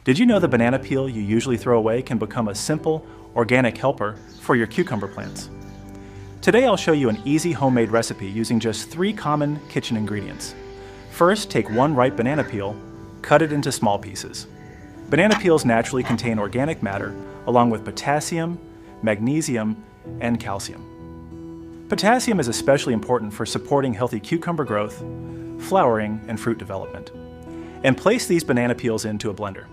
Did you know the banana peel you usually throw away can become a simple, organic helper for your cucumber plants? Today I'll show you an easy homemade recipe using just 3 common kitchen ingredients. First, take 1 ripe banana peel, cut it into small pieces. Banana peels naturally contain organic matter along with potassium, magnesium, and calcium. Potassium is especially important for supporting healthy cucumber growth, flowering, and fruit development. And place these banana peels into a blender.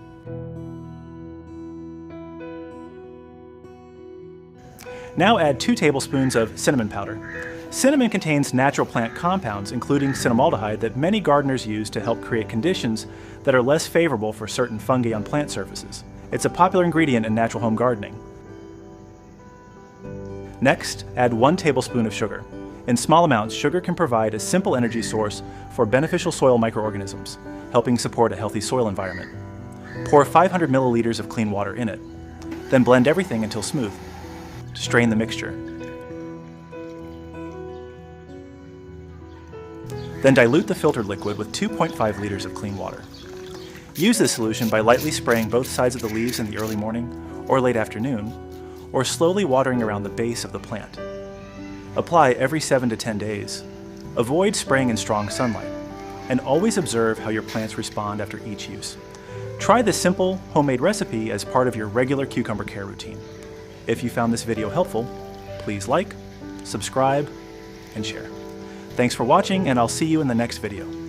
Now add 2 tablespoons of cinnamon powder. Cinnamon contains natural plant compounds, including cinnamaldehyde, that many gardeners use to help create conditions that are less favorable for certain fungi on plant surfaces. It's a popular ingredient in natural home gardening. Next, add 1 tablespoon of sugar. In small amounts, sugar can provide a simple energy source for beneficial soil microorganisms, helping support a healthy soil environment. Pour 500 milliliters of clean water in it. Then blend everything until smooth. Strain the mixture. Then dilute the filtered liquid with 2.5 liters of clean water. Use this solution by lightly spraying both sides of the leaves in the early morning or late afternoon, or slowly watering around the base of the plant. Apply every 7 to 10 days. Avoid spraying in strong sunlight, and always observe how your plants respond after each use. Try this simple, homemade recipe as part of your regular cucumber care routine. If you found this video helpful, please like, subscribe, and share. Thanks for watching, and I'll see you in the next video.